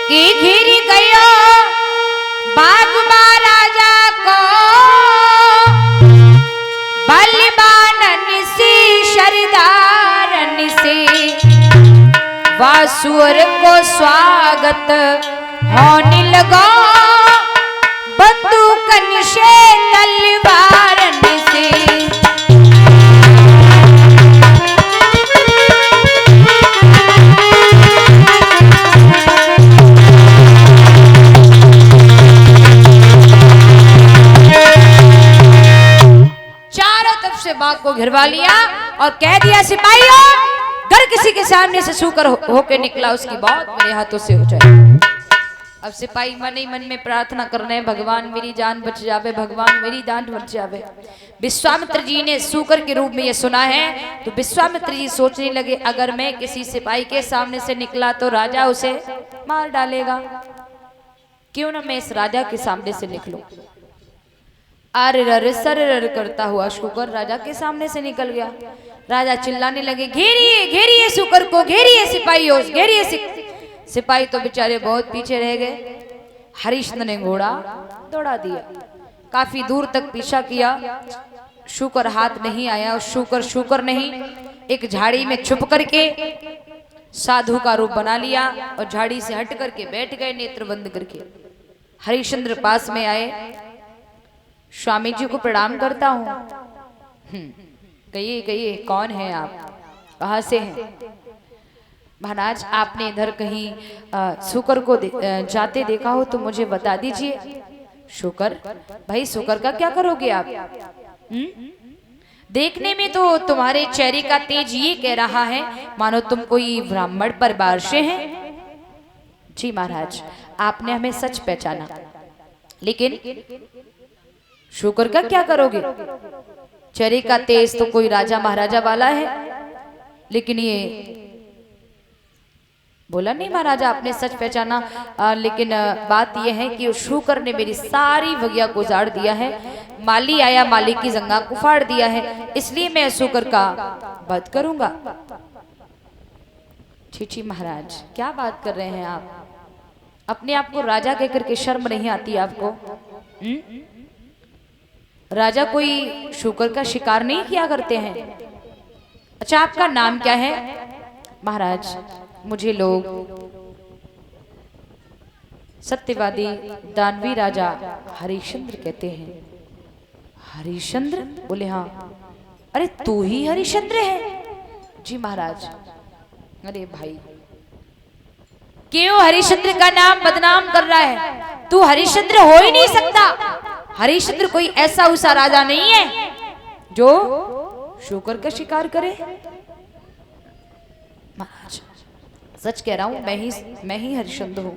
कि घिर गयो बागबा राजा को बलवानन से सरदारन से वासुर को स्वागत होने लगा बंदूकन से तलवारन से। बाग को घिरवा लिया और कह दिया सिपाहियों, अगर किसी के सामने से सूकर होके निकला उसकी बहुत मेरे हाथों से हो जाए। अब सिपाही मन ही मन में प्रार्थना कर रहे हैं, भगवान मेरी जान बच जावे, भगवान मेरी जान बच जावे। विश्वामित्र जी ने सूकर के रूप में ये सुना है तो विश्वामित्र जी सोचने लगे, अगर मैं किसी सिपाही के सामने से निकला तो राजा उसे मार डालेगा, क्यों ना मैं इस राजा के सामने से निकलूं। अरे सर करता हुआ शुकर राजा के सामने से निकल गया। राजा चिल्लाने लगे, घेरिए घेरिए शुकर को, घेरिए सिपाहियों, घेरिए। सिपाही तो बेचारे बहुत पीछे रह गए। हरिश्चंद्र ने घोड़ा दौड़ा दिया, काफी दूर तक पीछा किया, शुकर हाथ नहीं आया। शुकर नहीं, एक झाड़ी में छुप करके साधु का रूप बना लिया और झाड़ी से हट करके बैठ गए नेत्र बंद करके। हरिश्चंद्र पास में आए, स्वामी जी को प्रणाम करता हूँ। कहिए कहिए कौन है आप, कहाँ से हैं? महाराज आपने इधर कहीं शुकर को जाते देखा हो तो मुझे बता दीजिए। शुकर? भाई शुकर का क्या करोगे आप? देखने में तो तुम्हारे चेहरे का तेज ये कह रहा है मानो तुम कोई ब्राह्मण परिवार से हैं। जी महाराज, आपने हमें सच पहचाना, लेकिन शुकर का क्या करोगे? चेहरे का तेज तो कोई राजा महाराजा वाला है, लेकिन ये बोला नहीं महाराजा आपने सच पहचाना, लेकिन बात यह है कि शुकर ने मेरी सारी भगिया को उजाड़ दिया है। माली आया, माली की जंगा को फाड़ दिया है, इसलिए मैं शुकर का वध करूंगा। छी महाराज, क्या बात कर रहे हैं आप? अपने आप को राजा कहकर के शर्म नहीं आती आपको? राजा कोई शुकर का शिकार नहीं किया करते हैं। अच्छा, आपका नाम क्या है? महाराज मुझे लोग सत्यवादी दानवी राजा हरिश्चंद्र कहते हैं। हरिश्चंद्र? बोले हाँ। अरे तू ही हरिश्चंद्र है? जी महाराज। अरे भाई, क्यों हरिश्चंद्र का नाम बदनाम कर रहा है? तू हरिश्चंद्र हो ही नहीं सकता। हरिश्चंद्र कोई ऐसा उसा राजा नहीं है जो शुकर का शिकार करे। महाराज सच कह रहा हूं, मैं ही हरिश्चंद्र हूं।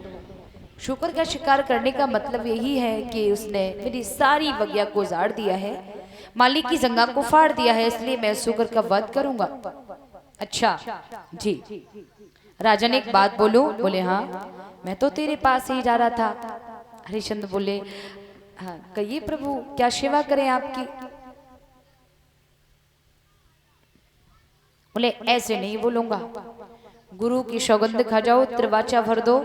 शुकर का शिकार करने का मतलब यही है कि उसने मेरी सारी बगिया को उजाड़ दिया है, मालिक की जंगा को फाड़ दिया है, इसलिए मैं शुकर का वध करूंगा। अच्छा जी। राजा ने एक बात बोलूं? बोले हाँ। मैं तो तेरे पास ही जा रहा था। हरिश्चंद्र बोले हाँ, कहिए प्रभु क्या सेवा करें आपकी? बोले ऐसे नहीं बोलूंगा, गुरु की सौगंध खा जाओ, त्रिवाचा भर दो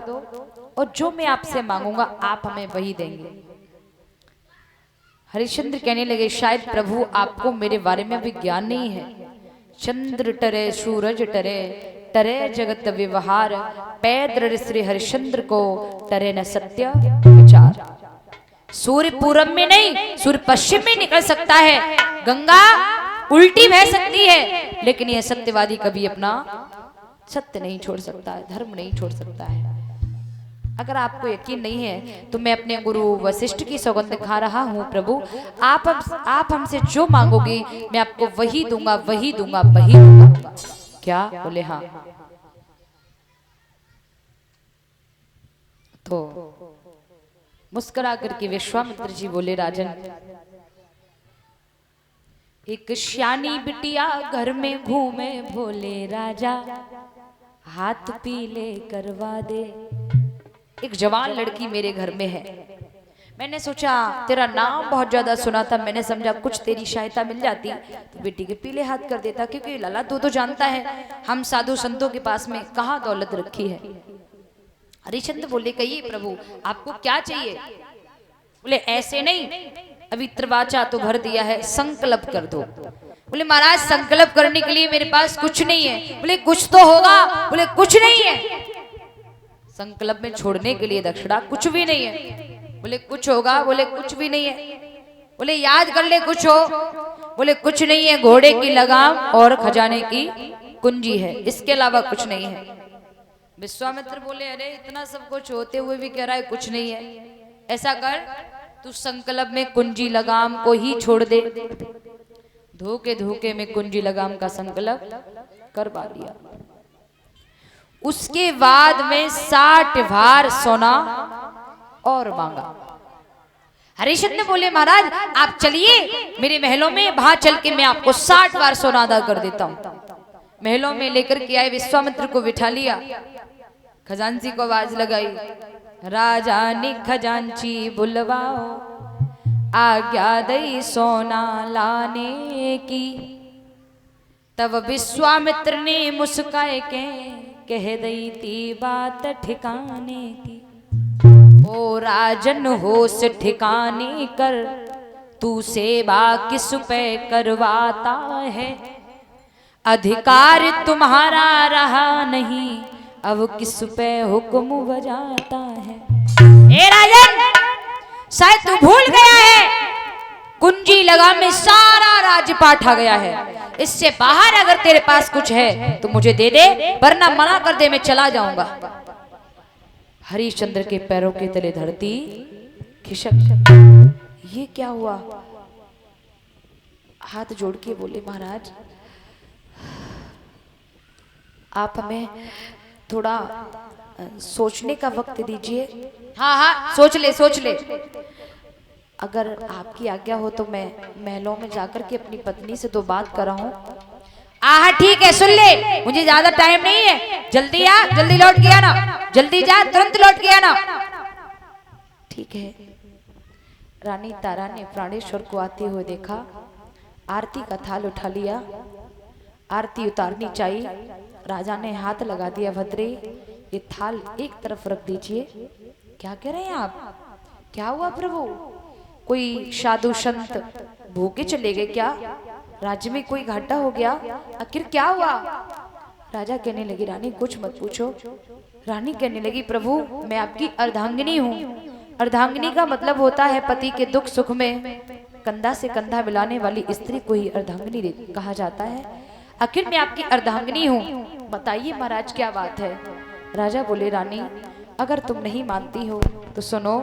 और जो मैं आपसे मांगूंगा आप हमें वही देंगे। हरिश्चंद्र कहने लगे, शायद प्रभु आपको मेरे बारे में अभी ज्ञान नहीं है। चंद्र टरे सूरज टरे, टरे जगत व्यवहार, पैद्र श्री हरिश्चंद्र को टरे न सत्य विचार। सूर्य पूरब में नहीं, सूर्य पश्चिम में निकल सकता है, गंगा उल्टी बह सकती है, लेकिन यह सत्यवादी कभी अपना सत्य नहीं छोड़ सकता है, धर्म नहीं छोड़ सकता है। अगर आपको यकीन नहीं है तो मैं अपने गुरु वशिष्ठ की सौगंध खा रहा हूँ प्रभु, आप हमसे जो मांगोगे मैं आपको वही दूंगा, वही दूंगा, वही दूंगा। क्या? बोले हाँ। तो मुस्कुरा करके विश्वामित्र जी बोले, राजन एक श्यानी बिटिया घर में घूमे भोले राजा, हाथ पीले करवा दे। एक जवान लड़की मेरे घर में है, मैंने सोचा तेरा नाम बहुत ज्यादा सुना था, मैंने समझा कुछ तेरी सहायता मिल जाती तो बेटी के पीले हाथ कर देता, क्योंकि लाला तू तो जानता है हम साधु संतों के पास में कहाँ दौलत रखी है। हरिश्चंद्र बोले कहिए प्रभु आपको क्या चाहिए? बोले ऐसे नहीं, अभी त्रिवाचा तो भर दिया है, संकल्प कर दो। बोले महाराज संकल्प करने के लिए मेरे पास कुछ नहीं है। बोले कुछ तो होगा। बोले कुछ नहीं है। संकल्प में छोड़ने के लिए दक्षिणा कुछ भी नहीं है। बोले कुछ होगा। बोले कुछ भी नहीं है। बोले याद कर ले कुछ हो। बोले कुछ नहीं है, घोड़े की लगाम और खजाने की कुंजी है, इसके अलावा कुछ नहीं है। विश्वामित्र बोले अरे इतना सब कुछ होते हुए भी कह रहा है कुछ नहीं है। ऐसा कर तू संकल्प में कुंजी लगाम को ही छोड़ दे। धोखे धोखे में कुंजी लगाम का संकल्प करवा लिया। उसके बाद में 60 भार सोना और मांगा। हरिश्चंद्र बोले महाराज आप चलिए मेरे महलों में, वहां चल के मैं आपको 60 बार सोना अदा कर देता हूं। महलों में लेकर के आए, विश्वामित्र को बिठा लिया। खजांची को आवाज लगाई, राजा ने खजांची बुलवाओ, आज्ञा दई सोना लाने की। तब विश्वामित्र ने मुस्काए के कह दई थी बात ठिकाने की। ओ राजन होश ठिकाने कर, तू सेवा किस पे करवाता है। अधिकार तुम्हारा रहा नहीं, अब किस पे हुक्म बजाता है। ए राजन शायद तू भूल गया है, कुंजी लगाम में सारा राजपाट आ गया है। इससे बाहर अगर तेरे पास कुछ है तो मुझे दे दे, वरना मना कर दे, मैं चला जाऊंगा। हरिश्चंद्र के पैरों के तले धरती खिसक। ये क्या हुआ? हाथ जोड़ के बोले महाराज आप हमें थोड़ा सोचने का वक्त दीजिए। हाँ हाँ सोच ले सोच ले। अगर आपकी आज्ञा हो तो मैं महलों में जाकर के अपनी पत्नी से तो बात कर रहा हूँ। आहा ठीक है सुन ले, मुझे ज्यादा टाइम नहीं है, जल्दी आ, जल्दी लौट के आना, जल्दी जा, तुरंत लौट के आना। ठीक है। रानी तारा ने प्राणेश्वर को आते हुए देखा, आरती का थाल उठा लिया, आरती उतारनी चाहिए। राजा ने हाथ लगा दिया, भद्रे ये थाल एक तरफ रख दीजिए। क्या कह रहे हैं आप? क्या हुआ प्रभु? कोई साधु संत भूखे चले गए क्या? राज्य में कोई घाटा हो गया? आखिर क्या हुआ? राजा कहने लगी रानी कुछ मत पूछो। रानी कहने लगी प्रभु मैं आपकी अर्धांगिनी हूँ। अर्धांगिनी का मतलब होता है पति के दुख सुख में कंधा से कंधा मिलाने वाली स्त्री को ही अर्धांगिनी कहा जाता है। आखिर मैं आपकी अर्धांगिनी हूँ, बताइए महाराज क्या बात है? राजा बोले रानी अगर तुम नहीं मानती हो तो सुनो,